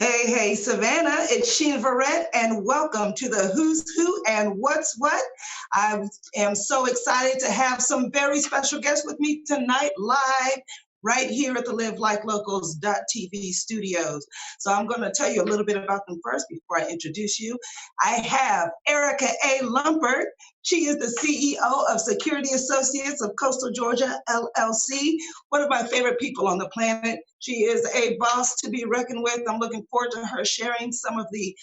Hey, Savannah, it's Shena Verrett, and welcome to the Who's Who and What's What. I am so excited to have some very special guests with me tonight, live right here at the LiveLikeLocals.tv studios. So I'm going to tell you a little bit about them first before I introduce you. I have Erica A. Lumpert. She is the CEO of Security Associates of Coastal Georgia, LLC, one of my favorite people on the planet. She is a boss to be reckoned with. I'm looking forward to her sharing some of the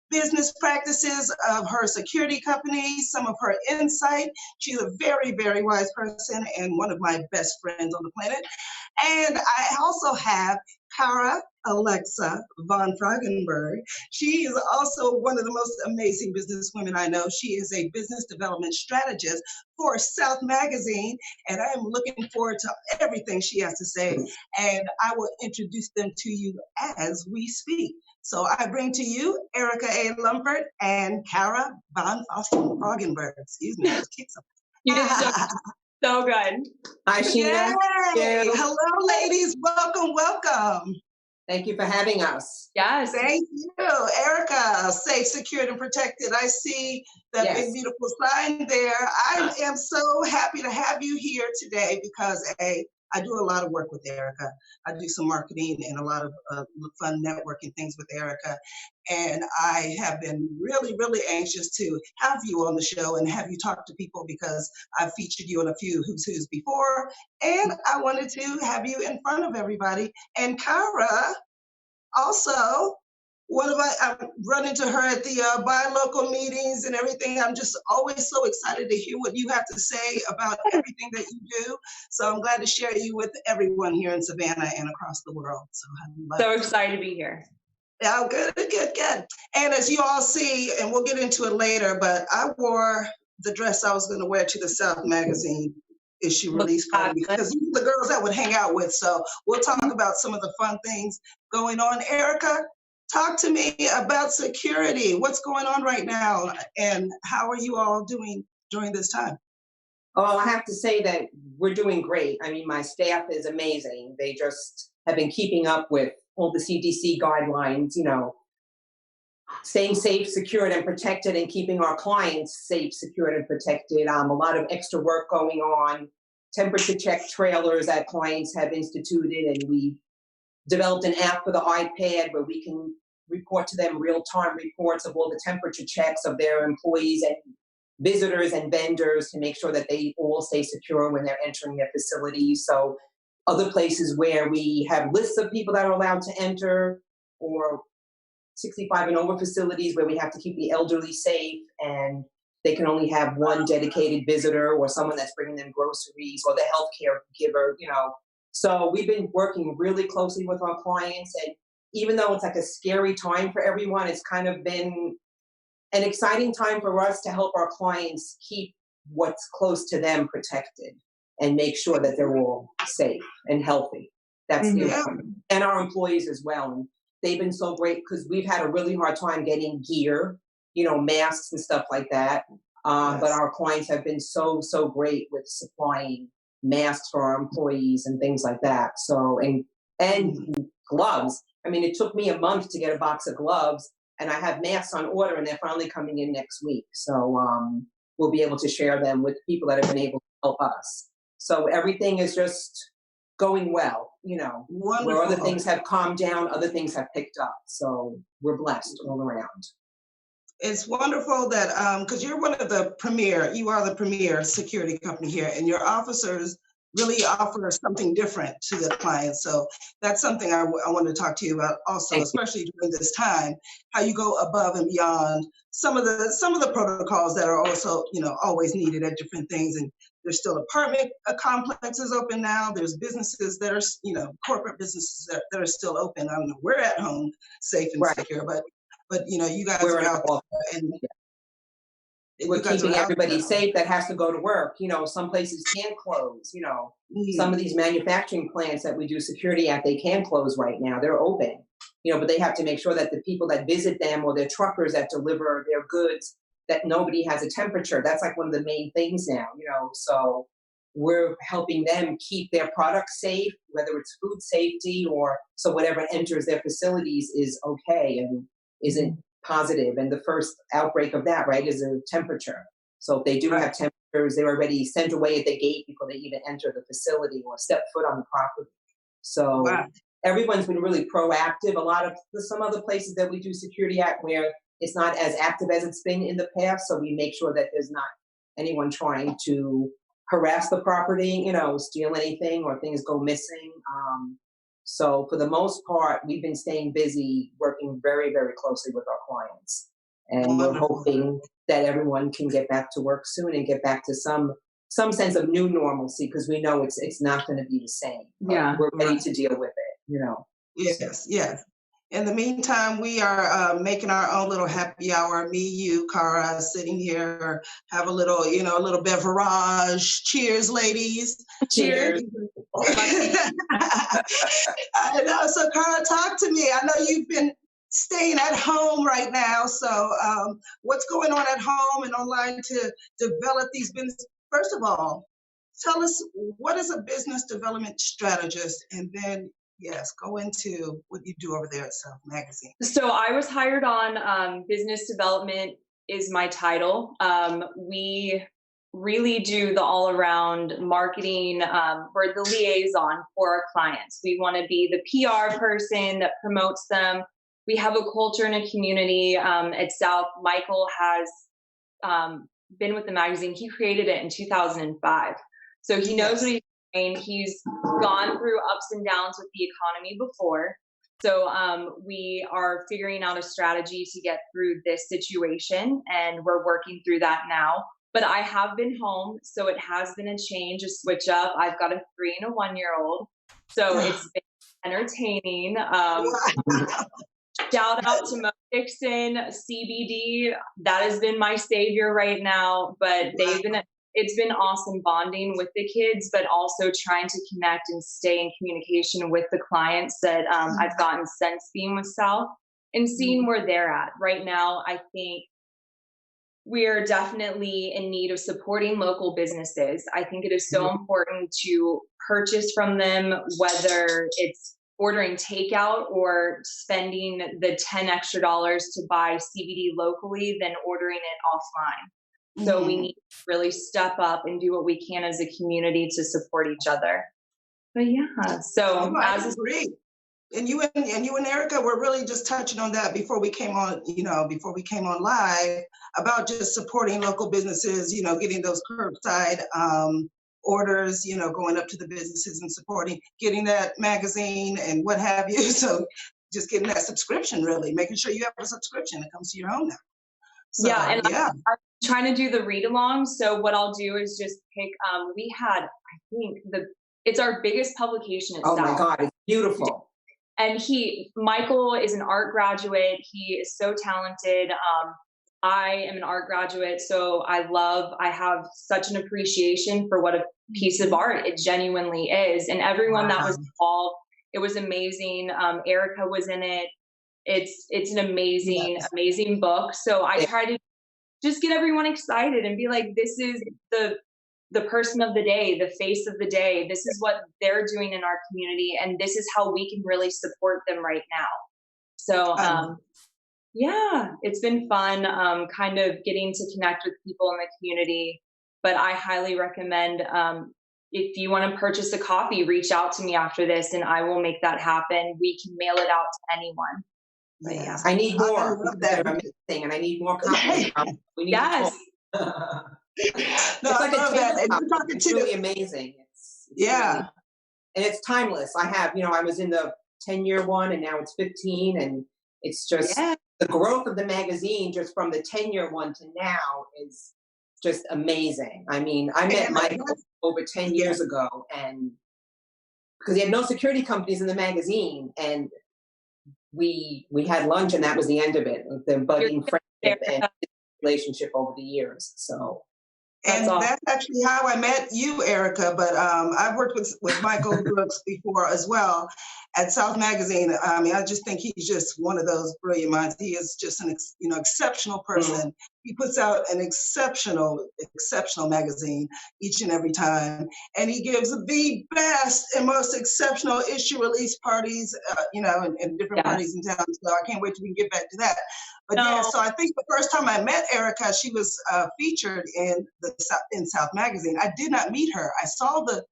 business practices of her security company, some of her insight. She's a very, very wise person and one of my best friends on the planet. And I also have Kara Alexa von Frangenberg. She is also one of the most amazing businesswomen I know. She is a business development strategist for South Magazine, and I am looking forward to everything she has to say. And I will introduce them to you as we speak. So I bring to you Erica A. Lumpert and Kara von Frangenberg. Excuse me. You did so good. Hi, Shena. Yay. Hello, ladies. Welcome. Thank you for having us. Yes. Thank you. Erica, safe, secured, and protected. I see that big, beautiful sign there. I am so happy to have you here today because, I do a lot of work with Erica. I do some marketing and a lot of fun networking things with Erica. And I have been really, really anxious to have you on the show and have you talk to people because I've featured you in a few Who's Who's before. And I wanted to have you in front of everybody. And Kara, also, I run into her at the buy local meetings and everything. I'm just always so excited to hear what you have to say about everything that you do. So I'm glad to share you with everyone here in Savannah and across the world. So excited to be here. Yeah, good. And as you all see, and we'll get into it later, but I wore the dress I was going to wear to the South Magazine issue release party because these are the girls I would hang out with. So we'll talk about some of the fun things going on. Erica, talk to me about security. What's going on right now, and how are you all doing during this time? Oh, I have to say that we're doing great. I mean, my staff is amazing. They just have been keeping up with all the CDC guidelines, staying safe, secured, and protected, and keeping our clients safe, secured, and protected. A lot of extra work going on, temperature check trailers that clients have instituted, and we developed an app for the iPad where we can report to them real-time reports of all the temperature checks of their employees and visitors and vendors to make sure that they all stay secure when they're entering their facilities. So other places where we have lists of people that are allowed to enter, or 65 and over facilities where we have to keep the elderly safe and they can only have one dedicated visitor or someone that's bringing them groceries, or the healthcare giver, So we've been working really closely with our clients, and even though it's like a scary time for everyone, it's kind of been an exciting time for us to help our clients keep what's close to them protected and make sure that they're all safe and healthy. That's the important. And our employees as well. And they've been so great because we've had a really hard time getting gear, masks and stuff like that. But our clients have been so great with supplying masks for our employees and things like that. So, and gloves. I mean, it took me a month to get a box of gloves, and I have masks on order, and they're finally coming in next week. So we'll be able to share them with people that have been able to help us. So everything is just going well, Wonderful. Where other things have calmed down, other things have picked up. So we're blessed all around. It's wonderful that, because you are the premier security company here, and your officers really offer something different to the clients. So that's something I want to talk to you about also, especially during this time, how you go above and beyond some of the protocols that are also, always needed at different things. And there's still apartment complexes open now. There's businesses that are, corporate businesses that are still open. I don't know, we're at home safe and secure, but you guys are out there, and we're keeping everybody safe that has to go to work. Some places can't close. Some of these manufacturing plants that we do security at, they can close right now. They're open, but they have to make sure that the people that visit them or their truckers that deliver their goods, that nobody has a temperature. That's like one of the main things now, So we're helping them keep their products safe, whether it's food safety or so whatever enters their facilities is okay and isn't positive. And the first outbreak of that, right, is a temperature. So if they do have temperatures, they're already sent away at the gate before they even enter the facility or step foot on the property. So everyone's been really proactive. There's some other places that we do security at where it's not as active as it's been in the past. So we make sure that there's not anyone trying to harass the property, steal anything or things go missing. So for the most part, we've been staying busy, working very, very closely with our clients. And we're hoping that everyone can get back to work soon and get back to some sense of new normalcy, because we know it's not going to be the same. We're ready to deal with it, Yes, yes. In the meantime, we are making our own little happy hour. Me, you, Cara, sitting here, have a little, a little beverage. Cheers, ladies. Cheers. I know. So, Cara, talk to me. I know you've been staying at home right now. So, what's going on at home and online to develop these businesses? First of all, tell us, what is a business development strategist? And then, yes, go into what you do over there at Self Magazine. So I was hired on business development is my title. We really do the all-around marketing. We're the liaison for our clients. We want to be the PR person that promotes them. We have a culture and a community at South. Michael has been with the magazine. He created it in 2005. So he knows what he's doing. He's gone through ups and downs with the economy before. So we are figuring out a strategy to get through this situation, and we're working through that now. But I have been home, so it has been a change, a switch up. I've got a 3 and a 1-year-old, so it's been entertaining. Shout out to Mo Dixon, CBD. That has been my savior right now. But it's been awesome bonding with the kids, but also trying to connect and stay in communication with the clients that I've gotten since being with South and seeing where they're at. Right now, I think we are definitely in need of supporting local businesses. I think it is so important to purchase from them, whether it's ordering takeout or spending the $10 extra to buy CBD locally than ordering it offline. So we need to really step up and do what we can as a community to support each other. But so I agree. And you and Erica were really just touching on that before we came on, before we came on live, about just supporting local businesses, getting those curbside orders, going up to the businesses and supporting, getting that magazine and what have you. So just getting that subscription, really, making sure you have a subscription that comes to your home now. So, I'm trying to do the read along. So what I'll do is just pick, we had, I think it's our biggest publication itself. Oh my God, it's beautiful. And Michael is an art graduate. He is so talented. I am an art graduate, so I have such an appreciation for what a piece of art it genuinely is. And everyone that was involved, it was amazing. Erica was in it. It's an amazing, amazing book. So I try to just get everyone excited and be like, this is the person of the day, the face of the day. This is what they're doing in our community, and this is how we can really support them right now. So, it's been fun, kind of getting to connect with people in the community. But I highly recommend, if you want to purchase a copy, reach out to me after this, and I will make that happen. We can mail it out to anyone. Yeah. I need more. They're amazing, and I need more copies. We need to talk. It's like it's really amazing. It's really, and it's timeless. I was in the 10-year one, and now it's 15, and it's just the growth of the magazine just from the 10-year one to now is just amazing. I mean, I met Michael over 10 years ago, and because he had no security companies in the magazine, and we had lunch, and that was the end of it. The budding friendship and relationship over the years. So. That's And awesome. that's actually how I met you, Erica. But I've worked with Michael Brooks before as well at South Magazine. I mean, I just think he's just one of those brilliant minds. He is just an exceptional person. He puts out an exceptional magazine each and every time, and he gives the best and most exceptional issue release parties, in different parties in town. So I can't wait till we can get back to that. But yeah, so I think the first time I met Erica, she was featured in South Magazine. I did not meet her. I saw the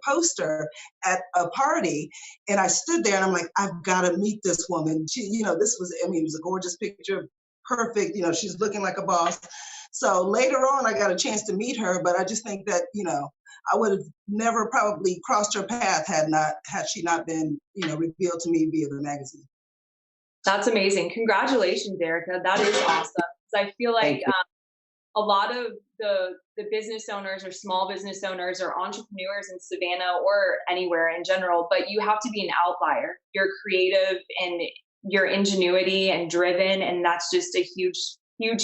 poster at a party, and I stood there and I'm like, I've got to meet this woman. She, this was, I mean, it was a gorgeous picture, perfect. She's looking like a boss. So later on, I got a chance to meet her, but I just think that, I would have never probably crossed her path had she not been, revealed to me via the magazine. That's amazing. Congratulations, Erica. That is awesome. I feel like a lot of the business owners or small business owners or entrepreneurs in Savannah or anywhere in general, but you have to be an outlier. You're creative and you're ingenuity and driven, and that's just a huge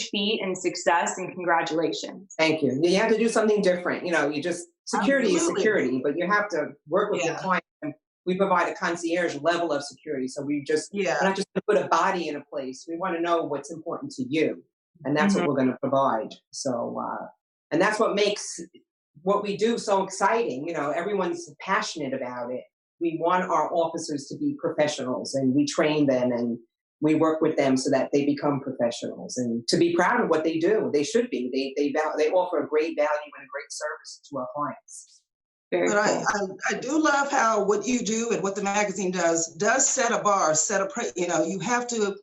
feat and success, and congratulations. Thank you. You have to do something different. Security is security, but you have to work with your client. We provide a concierge level of security. So we're not just going to put a body in a place. We want to know what's important to you. And that's what we're going to provide. So, and that's what makes what we do so exciting. Everyone's passionate about it. We want our officers to be professionals, and we train them and we work with them so that they become professionals and to be proud of what they do. They should be. They offer a great value and a great service to our clients. But I do love how what you do and what the magazine does set a bar, you have to,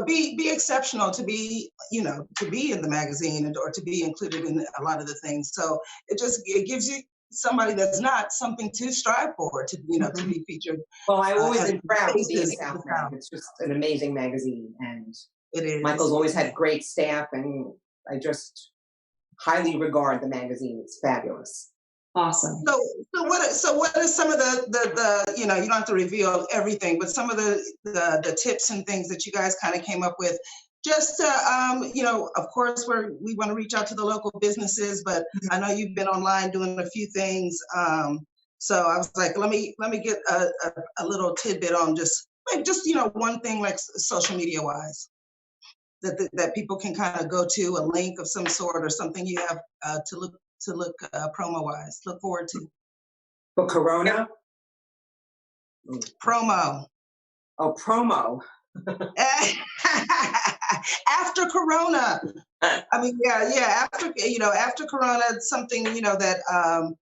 be exceptional to be, to be in the magazine or to be included in a lot of the things. So it gives you somebody that's not something to strive for, to be featured. Well, I always been proud to be in South Mag. It's just an amazing magazine, and it is. Michael's always had great staff, and I just highly regard the magazine. It's fabulous. Awesome. So what are some of the you don't have to reveal everything, but some of the tips and things that you guys kind of came up with, just to, of course we want to reach out to the local businesses, but I know you've been online doing a few things. So I was like, let me get a little tidbit on just one thing, like social media wise, that people can kind of go to, a link of some sort or something you have to look promo wise, look forward to. For Corona? Promo. Oh, promo. After Corona. I mean, after Corona, something, that,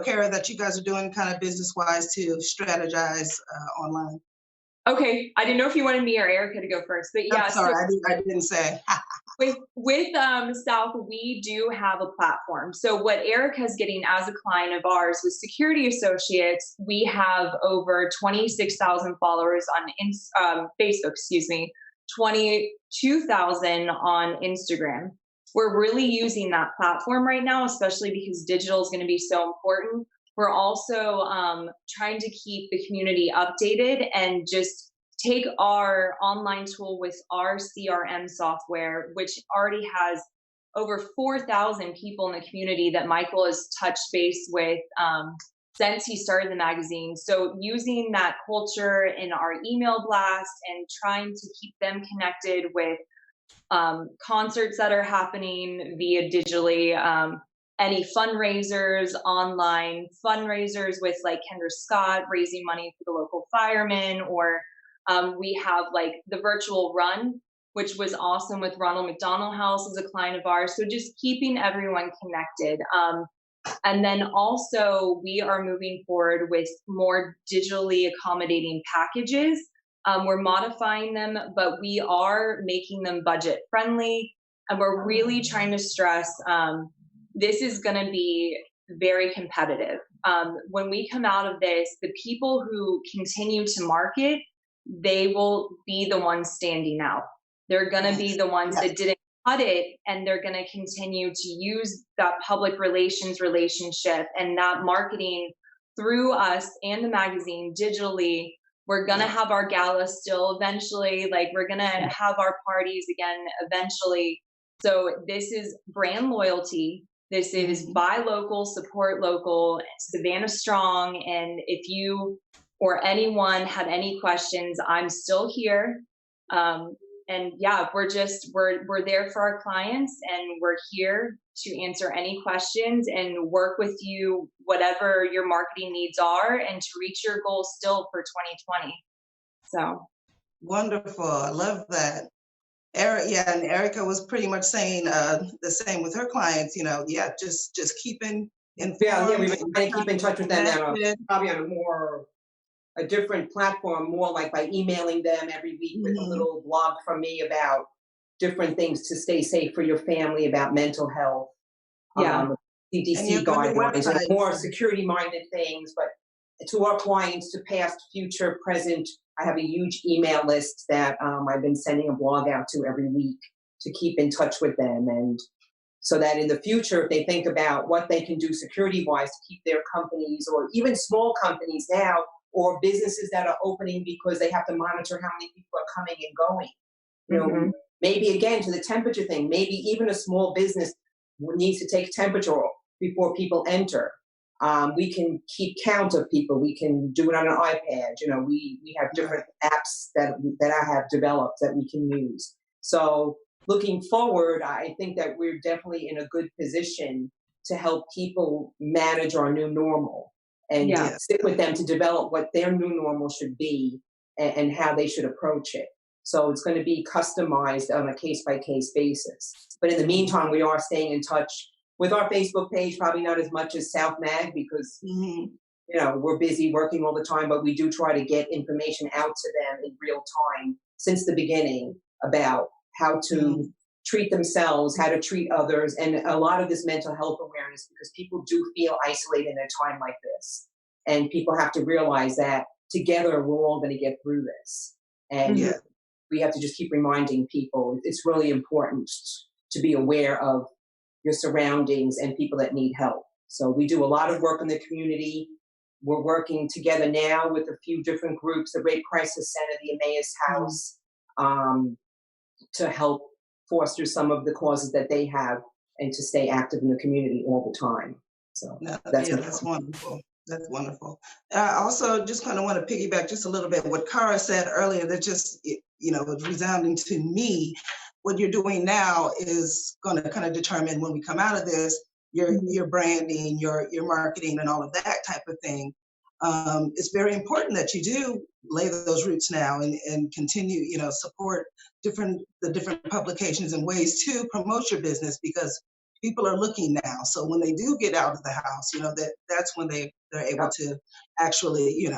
Kara, that you guys are doing kind of business wise to strategize online. Okay. I didn't know if you wanted me or Erica to go first, but yeah. I'm sorry, I didn't say. With South, we do have a platform. So what Erica's getting as a client of ours with Security Associates, we have over 26,000 followers on Facebook, 22,000 on Instagram. We're really using that platform right now, especially because digital is going to be so important. We're also trying to keep the community updated and just take our online tool with our CRM software, which already has over 4,000 people in the community that Michael has touched base with since he started the magazine. So using that culture in our email blast and trying to keep them connected with concerts that are happening via digitally, any fundraisers, online fundraisers with like Kendra Scott raising money for the local firemen, or we have like the virtual run, which was awesome with Ronald McDonald House as a client of ours. So just keeping everyone connected. And then also we are moving forward with more digitally accommodating packages. We're modifying them, but we are making them budget friendly. And we're really trying to stress, this is going to be very competitive. When we come out of this, the people who continue to market, they will be the ones standing out. They're going to be the ones that didn't cut it, and they're going to continue to use that public relations relationship and that marketing through us and the magazine digitally. We're going to have our gala still eventually, like we're going to have our parties again eventually. So this is brand loyalty. This is buy local, support local, Savannah Strong. And if you or anyone have any questions, I'm still here. And yeah, we're there for our clients, and we're here to answer any questions and work with you, whatever your marketing needs are, and to reach your goals still for 2020. So wonderful. I love that. Yeah, and Erica was pretty much saying the same with her clients. Yeah, just keeping informed. Yeah, we've been trying to keep in touch with them now, connected. probably on a different platform, more like by emailing them every week with a little blog from me about different things to stay safe for your family, about mental health, yeah, CDC guidelines, and more security-minded things. But to our clients, to past, future, present, I have a huge email list that I've been sending a blog out to every week to keep in touch with them. And so that in the future, if they think about what they can do security-wise to keep their companies, or even small companies now, or businesses that are opening because they have to monitor how many people are coming and going, maybe again, to the temperature thing, maybe even a small business needs to take temperature before people enter. We can keep count of people. We can do it on an iPad. We have different apps that I have developed that we can use. So looking forward, I think that we're definitely in a good position to help people manage our new normal and sit with them to develop what their new normal should be and how they should approach it. So it's going to be customized on a case-by-case basis. But in the meantime, we are staying in touch with our Facebook page, probably not as much as South Mag because, we're busy working all the time, but we do try to get information out to them in real time since the beginning about how to treat themselves, how to treat others, and a lot of this mental health awareness, because people do feel isolated in a time like this. And people have to realize that together we're all going to get through this. And we have to just keep reminding people it's really important to be aware of your surroundings and people that need help. So we do a lot of work in the community. We're working together now with a few different groups, the Rape Crisis Center, the Emmaus House, to help foster some of the causes that they have and to stay active in the community all the time. So that's wonderful. That's wonderful. I also just kind of want to piggyback just a little bit what Cara said earlier, that just, was resounding to me. What you're doing now is going to kind of determine when we come out of this, your branding, your marketing, and all of that type of thing. It's very important that you do lay those roots now and continue, support the different publications and ways to promote your business, because people are looking now. So when they do get out of the house, that's when they're able to actually,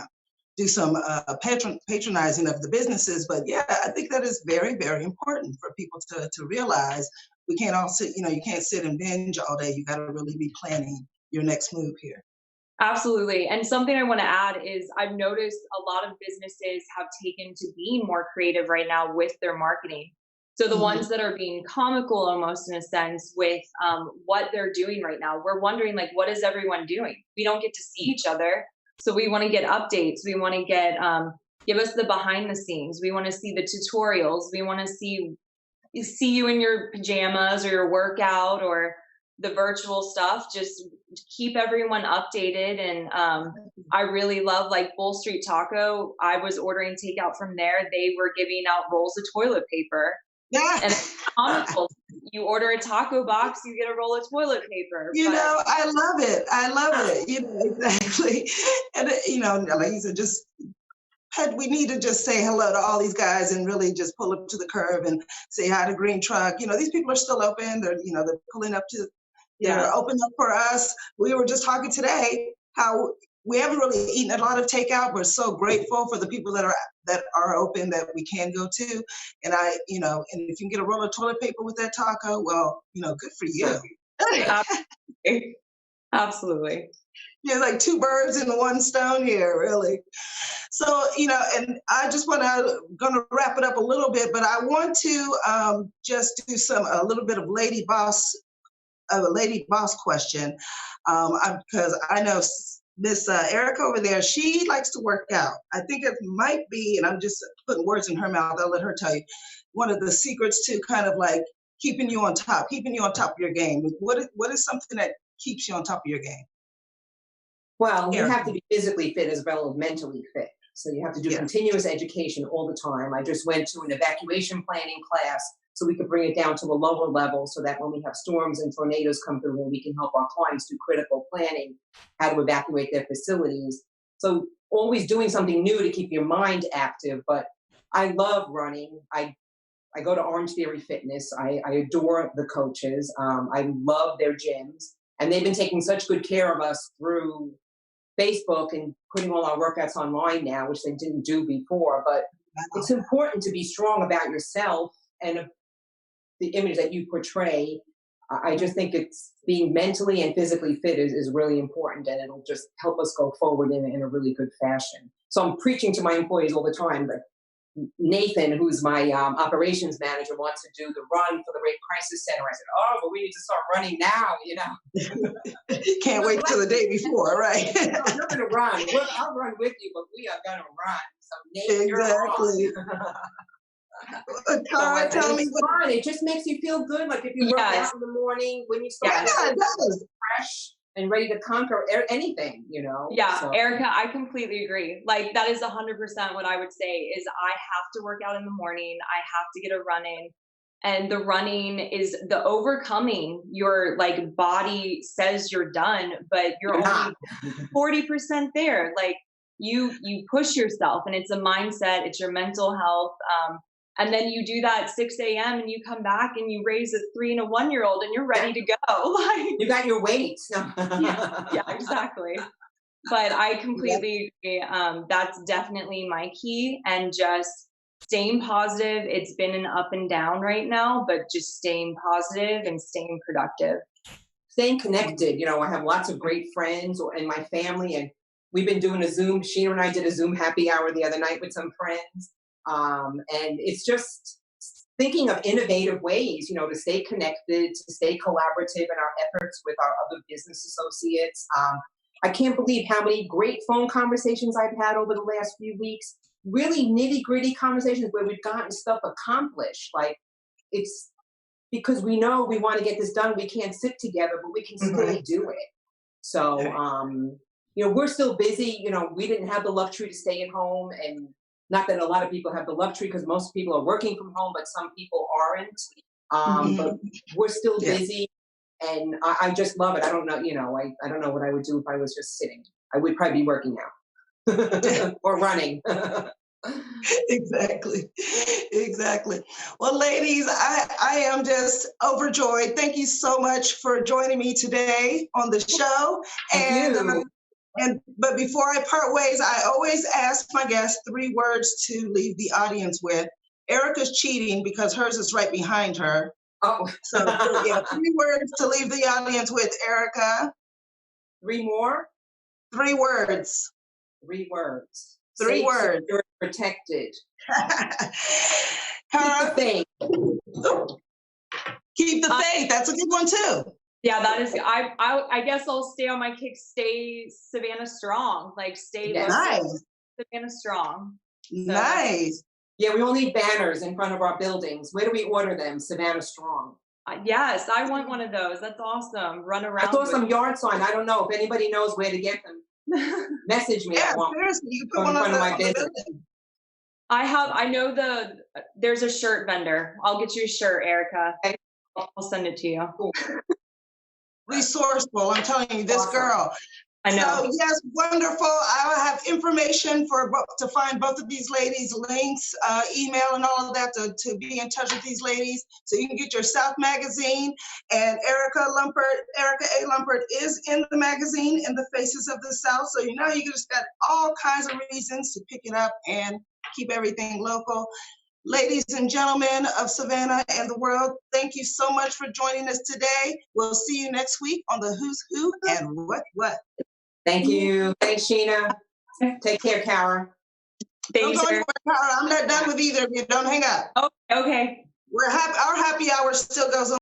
do some patronizing of the businesses. But yeah, I think that is very, very important for people to realize. We can't all sit, you can't sit and binge all day. You got to really be planning your next move here. Absolutely. And something I want to add is I've noticed a lot of businesses have taken to being more creative right now with their marketing. So the ones that are being comical almost in a sense with what they're doing right now, we're wondering, like, what is everyone doing? We don't get to see each other. So we want to get updates. We want to get, give us the behind the scenes. We want to see the tutorials. We want to see you in your pajamas or your workout or the virtual stuff. Just keep everyone updated. And I really love, like, Bull Street Taco. I was ordering takeout from there. They were giving out rolls of toilet paper. Yeah. And it's comical. You order a taco box, you get a roll of toilet paper. I love it. I love it. Exactly. And, like you said, we need to just say hello to all these guys and really just pull up to the curb and say hi to Green Truck. These people are still open. They're pulling up to, they're open up for us. We were just talking today how we haven't really eaten a lot of takeout. We're so grateful for the people that are open that we can go to. And and if you can get a roll of toilet paper with that taco, well, good for you. Absolutely. Yeah, like two birds in one stone here, really. So, and I just gonna wrap it up a little bit, but I want to just do a little bit of lady boss question, because I know Miss Erica over there, she likes to work out. I think it might be, and I'm just putting words in her mouth, I'll let her tell you, one of the secrets to kind of like keeping you on top of your game? What is something that keeps you on top of your game? Well, you Erica. have to be physically fit as well as mentally fit. So you have to do continuous education all the time. I just went to an evacuation planning class so we could bring it down to a lower level so that when we have storms and tornadoes come through, we can help our clients do critical planning, how to evacuate their facilities. So always doing something new to keep your mind active. But I love running. I go to Orange Theory Fitness. I adore the coaches. I love their gyms. And they've been taking such good care of us through Facebook and putting all our workouts online now, which they didn't do before. But it's important to be strong about yourself and the image that you portray. I just think it's being mentally and physically fit is really important, and it'll just help us go forward in a really good fashion. So I'm preaching to my employees all the time that Nathan, who's my operations manager, wants to do the run for the Rape Crisis Center. I said, oh, but we need to start running now, you know. Can't wait till the day before, right? No, you're going to run. I'll run with you, but we are going to run. So Nathan, exactly. you're Cara, tell me what fun. It just makes you feel good. Like if you work out in the morning, when you start fresh and ready to conquer anything, you know? Yeah, so. Erica, I completely agree. Like that is 100% what I would say is I have to work out in the morning. I have to get a run in. And the running is the overcoming. Your like body says you're done, but you're only 40% there. Like you push yourself, and it's a mindset. It's your mental health. And then you do that 6 a.m. and you come back and you raise a 3 and a 1-year-old and you're ready to go. Like you got your weights. yeah, exactly. But I completely agree. That's definitely my key, and just staying positive. It's been an up and down right now, but just staying positive and staying productive. Staying connected. You know, I have lots of great friends in my family, and we've been doing a Zoom. Shena and I did a Zoom happy hour the other night with some friends. And it's just thinking of innovative ways, you know, to stay connected, to stay collaborative in our efforts with our other business associates. I can't believe how many great phone conversations I've had over the last few weeks, really nitty-gritty conversations where we've gotten stuff accomplished. Like it's because we know we want to get this done. We can't sit together, but we can still do it. So, you know, we're still busy. You know, we didn't have the luxury to stay at home, and not that a lot of people have the luxury because most people are working from home, but some people aren't. But we're still busy, and I just love it. I don't know, you know, I don't know what I would do if I was just sitting. I would probably be working out or running. Exactly. Well, ladies, I am just overjoyed. Thank you so much for joining me today on the show. But before I part ways, I always ask my guests 3 words to leave the audience with. Erica's cheating because hers is right behind her. Oh, so yeah, 3 words to leave the audience with, Erica. 3 more? 3 words. 3 words. 3 words. You're protected. Cara, keep the faith. Keep the faith. That's a good one too. Yeah, that is. I guess I'll stay on my kick. Stay Savannah strong. Like stay nice. Savannah strong. So. Nice. Yeah, we all need banners in front of our buildings. Where do we order them? Savannah Strong. Yes, I want one of those. That's awesome. Run around. I saw some yard sign. I don't know if anybody knows where to get them. Message me. Yeah, I want seriously, you put one in front of my business. I know there's a shirt vendor. I'll get you a shirt, Erica. Okay. I'll send it to you. Cool. Resourceful, I'm telling you, this girl. I know. So yes, wonderful. I will have information to find both of these ladies, links, email, and all of that to be in touch with these ladies, so you can get your South magazine. And Erica A. Lumpert is in the magazine, In the Faces of the South. So you know you just got all kinds of reasons to pick it up and keep everything local. Ladies and gentlemen of Savannah and the world, thank you so much for joining us today. We'll see you next week on the Who's Who and What. Thank you. Thanks, Shena. Take care, Cara. Thanks, Cara. I'm not done with either of you. Don't hang up. Oh, okay. Our happy hour still goes on.